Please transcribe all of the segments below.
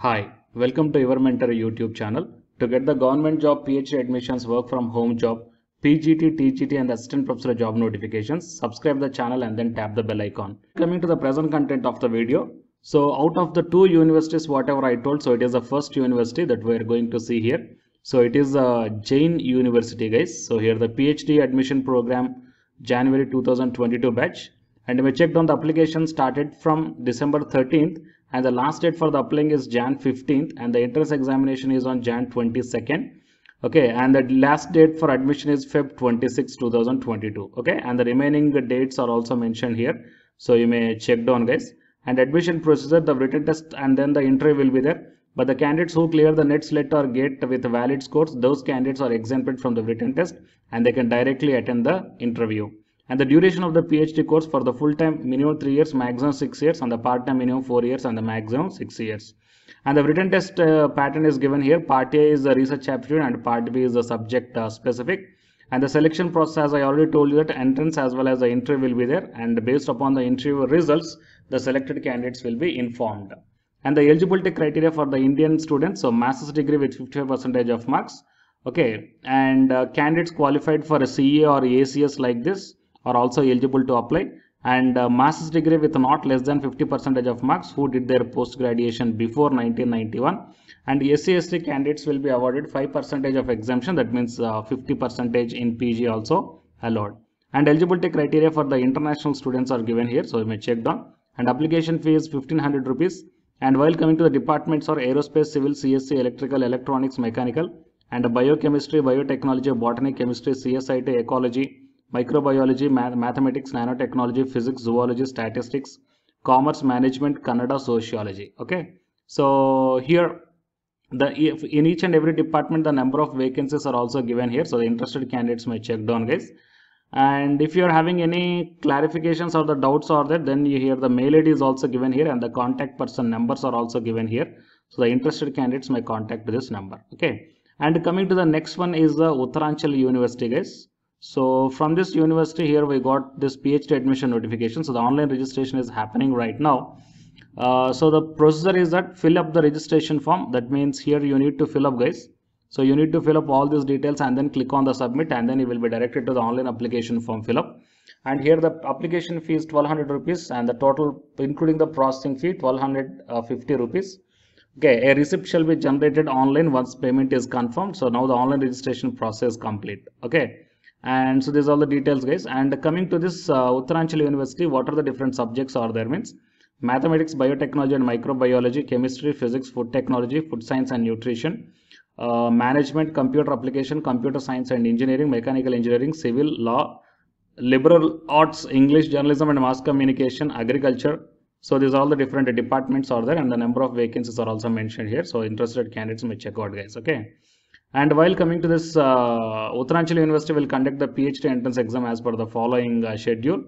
Hi, welcome to Your Mentor YouTube channel. To get the government job, PhD admissions, work from home job, PGT, TGT and assistant professor job notifications, subscribe the channel and then tap the bell icon. Coming to the present content of the video. So out of the two universities, whatever I told, so it is the first university that we are going to see here. So it is Jain University, guys. So here the PhD admission program, January 2022 batch. And we checked on the application started from December 13th and the last date for the applying is Jan 15th and the entrance examination is on Jan 22nd. Okay, and the last date for admission is Feb 26, 2022. Okay, and the remaining dates are also mentioned here. So you may check down, guys. And admission procedure, the written test and then the interview will be there. But the candidates who clear the NET, SLET or GATE with valid scores, those candidates are exempted from the written test and they can directly attend the interview. And the duration of the PhD course for the full-time minimum 3 years, maximum 6 years, and the part-time minimum 4 years and the maximum 6 years. And the written test pattern is given here. Part A is the research aptitude and Part B is the subject specific. And the selection process, as I already told you, that entrance as well as the interview will be there. And based upon the interview results, the selected candidates will be informed. And the eligibility criteria for the Indian students, so master's degree with 55% of marks. Okay, and candidates qualified for a CA or ACS like this are also eligible to apply, and master's degree with not less than 50% of marks who did their post graduation before 1991, and SC/ST candidates will be awarded 5% of exemption, that means 50% in PG also allowed. And eligibility criteria for the international students are given here, so you may check down. And application fee is 1500 rupees. And while coming to the departments are aerospace, civil, CSC, electrical, electronics, mechanical, and biochemistry, biotechnology, botany, chemistry, CSIT, ecology, microbiology, mathematics, nanotechnology, physics, zoology, statistics, commerce, management, Kannada, sociology. Okay, so here in each and every department the number of vacancies are also given here, so the interested candidates may check down, guys. And if you are having any clarifications or the doubts are there, then you hear the mail ID is also given here and the contact person numbers are also given here, so the interested candidates may contact this number. Okay, and coming to the next one is the Uttaranchal University, guys. So from this university here we got this PhD admission notification. So the online registration is happening right now. So the procedure is that fill up the registration form. That means here you need to fill up, guys. So you need to fill up all these details and then click on the submit and then you will be directed to the online application form fill up. And here the application fee is 1200 rupees and the total including the processing fee 1250 rupees. Okay, a receipt shall be generated online once payment is confirmed. So now the online registration process complete. Okay. And so these are all the details, guys. And coming to this Uttaranchal University, what are the different subjects are there means mathematics, biotechnology and microbiology, chemistry, physics, food technology, food science and nutrition, management, computer application, computer science and engineering, mechanical engineering, civil, law, liberal arts, English, journalism and mass communication, agriculture. So these are all the different departments are there and the number of vacancies are also mentioned here. So interested candidates may check out, guys. Okay. And while coming to this, Uttaranchal University will conduct the PhD entrance exam as per the following schedule.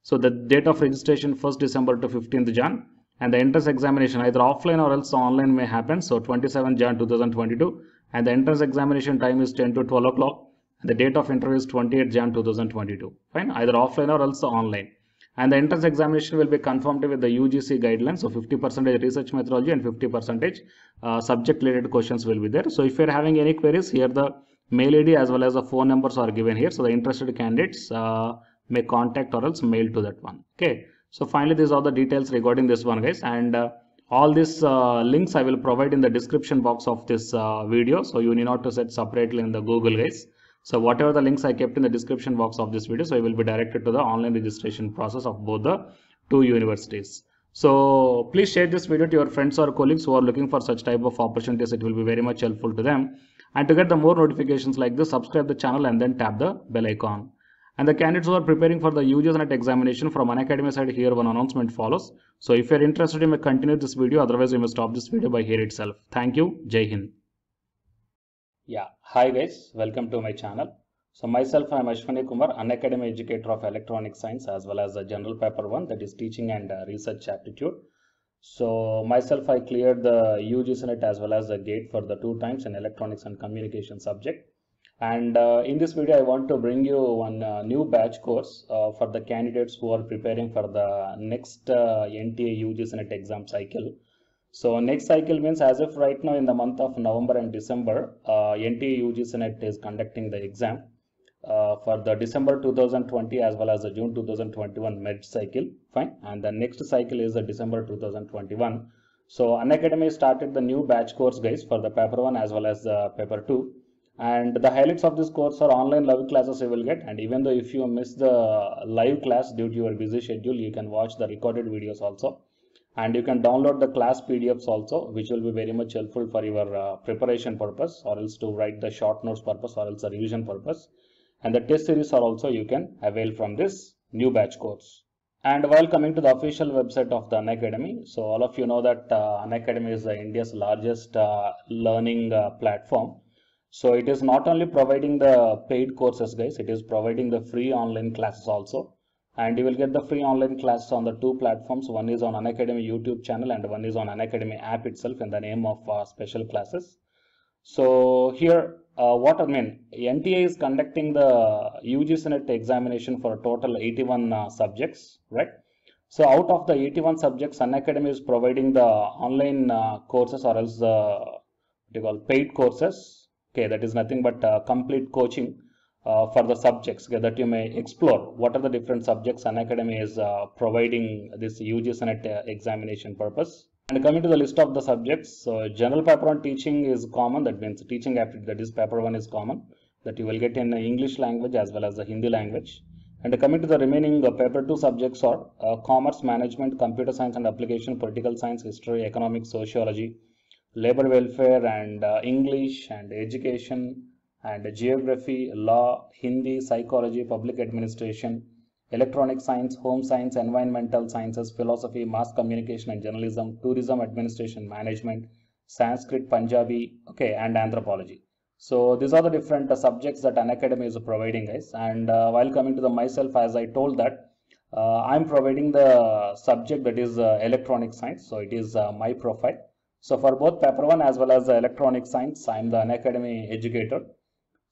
So the date of registration 1st December to 15th Jan, and the entrance examination either offline or else online may happen. So 27th Jan 2022, and the entrance examination time is 10 to 12 o'clock. And the date of interview is 28th Jan 2022. Fine, either offline or else online. And the entrance examination will be conformed with the UGC guidelines. So 50% research methodology and 50% subject related questions will be there. So if you are having any queries, here the mail ID as well as the phone numbers are given here. So the interested candidates may contact or else mail to that one. Okay. So finally, these are the details regarding this one, guys. And all these links I will provide in the description box of this video. So you need not to set separately in the Google, guys. So whatever the links I kept in the description box of this video, so I will be directed to the online registration process of both the two universities. So please share this video to your friends or colleagues who are looking for such type of opportunities. It will be very much helpful to them. And to get the more notifications like this, subscribe the channel and then tap the bell icon. And the candidates who are preparing for the UGC NET examination from Unacademy side, here one announcement follows. So if you are interested, you may continue this video. Otherwise, you may stop this video by here itself. Thank you. Jai Hind. Yeah, hi guys, welcome to my channel. So myself, I am Ashwani Kumar, Unacademy educator of electronic science as well as the general paper 1, that is teaching and research aptitude. So myself, I cleared the UGC NET as well as the GATE for the 2 times in electronics and communication subject. And in this video, I want to bring you one new batch course for the candidates who are preparing for the next NTA UGC NET exam cycle. So next cycle means as if right now in the month of November and December, NTA UGC NET is conducting the exam for the December 2020 as well as the June 2021 med cycle, fine. And the next cycle is the December 2021. So Unacademy started the new batch course, guys, for the paper 1 as well as the paper 2. And the highlights of this course are online live classes you will get. And even though if you miss the live class due to your busy schedule, you can watch the recorded videos also. And you can download the class PDFs also, which will be very much helpful for your preparation purpose, or else to write the short notes purpose, or else the revision purpose. And the test series are also you can avail from this new batch course. And while coming to the official website of the Unacademy, so all of you know that Unacademy is India's largest learning platform. So it is not only providing the paid courses, guys, it is providing the free online classes also. And you will get the free online classes on the two platforms. One is on Unacademy YouTube channel and one is on Unacademy app itself in the name of special classes. So here, what I mean, NTA is conducting the UGC NET examination for a total 81 subjects, right? So out of the 81 subjects, Unacademy is providing the online courses, or else what you call paid courses. Okay, that is nothing but complete coaching for the subjects, okay, that you may explore what are the different subjects Unacademy is providing this UGC NET examination purpose. And coming to the list of the subjects, so general paper 1 teaching is common, that means teaching aptitude, that is paper 1 is common, that you will get in English language as well as the Hindi language. And coming to the remaining paper 2 subjects are commerce, management, computer science and application, political science, history, economics, sociology, labor welfare, and English and education, and geography, law, Hindi, psychology, public administration, electronic science, home science, environmental sciences, philosophy, mass communication and journalism, tourism, administration, management, Sanskrit, Punjabi, okay, and anthropology. So these are the different subjects that Unacademy is providing, guys. And while coming to the myself, as I told that I'm providing the subject that is electronic science. So it is my profile. So for both paper 1 as well as the electronic science, I am the Unacademy educator.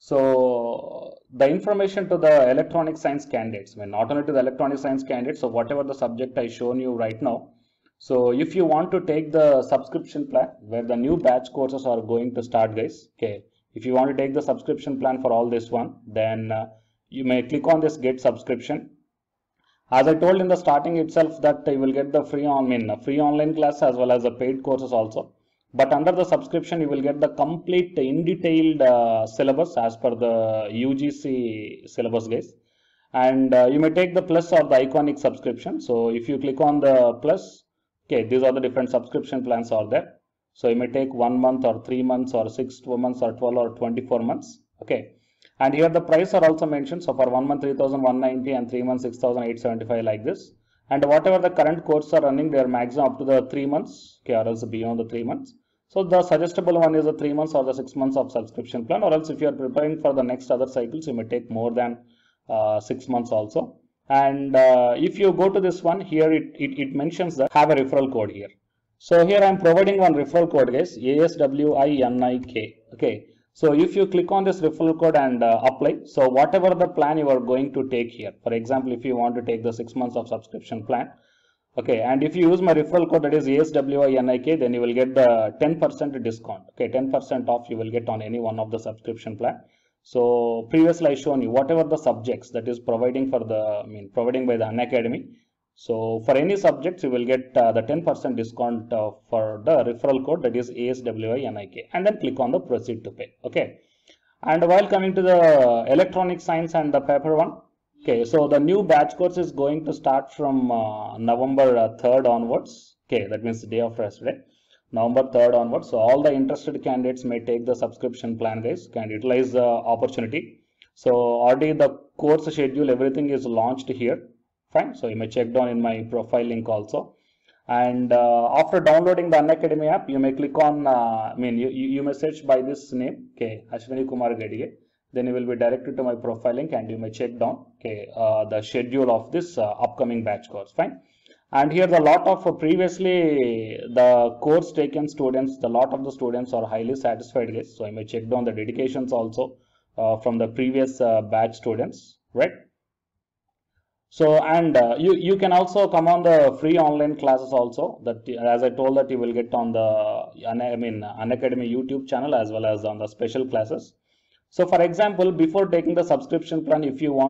So the information to the electronic science candidates, I mean, not only to the electronic science candidates, so whatever the subject I shown you right now. So if you want to take the subscription plan where the new batch courses are going to start, guys, okay, if you want to take the subscription plan for all this one, then you may click on this get subscription. As I told in the starting itself that you will get the free online class as well as the paid courses also. But under the subscription, you will get the complete in detailed syllabus as per the UGC syllabus, guys. And you may take the plus or the iconic subscription. So if you click on the plus, okay, these are the different subscription plans are there. So you may take 1 month or 3 months or 6 months or 12 or 24 months. Okay. And here the price are also mentioned. So for 1 month 3,190 and 3 months 6,875 like this. And whatever the current courses are running, they are maximum up to the 3 months, okay, or else beyond the 3 months. So the suggestible one is the 3 months or the 6 months of subscription plan, or else if you are preparing for the next other cycles, you may take more than 6 months also. And if you go to this one here, it mentions that have a referral code here. So here I am providing one referral code, guys, ASWINIK. Okay. So if you click on this referral code and apply, so whatever the plan you are going to take here, for example, if you want to take the 6 months of subscription plan, okay, and if you use my referral code that is ASWINIK, then you will get the 10% discount. Okay, 10% off you will get on any one of the subscription plan. So previously I shown you whatever the subjects that is providing for the providing by the Unacademy. So for any subjects you will get the 10% discount for the referral code that is ASWINIK, and then click on the proceed to pay. Okay, and while coming to the electronic science and the paper 1. Okay, so the new batch course is going to start from November 3rd onwards. Okay, that means the day after yesterday, November 3rd onwards. So all the interested candidates may take the subscription plan, guys, can utilize the opportunity. So already the course schedule, everything is launched here. Fine. So you may check down in my profile link also. And after downloading the Unacademy app, you may click on, you may search by this name, okay, Ashwini Kumar Gadige. Then you will be directed to my profile link and you may check down, okay, the schedule of this upcoming batch course. Fine. And here the lot of previously the course taken students, the lot of the students are highly satisfied, guys. So you may check down the dedications also from the previous batch students, right? So, and you can also come on the free online classes also, that as I told that you will get on the Unacademy YouTube channel as well as on the special classes. So for example, before taking the subscription plan, if you want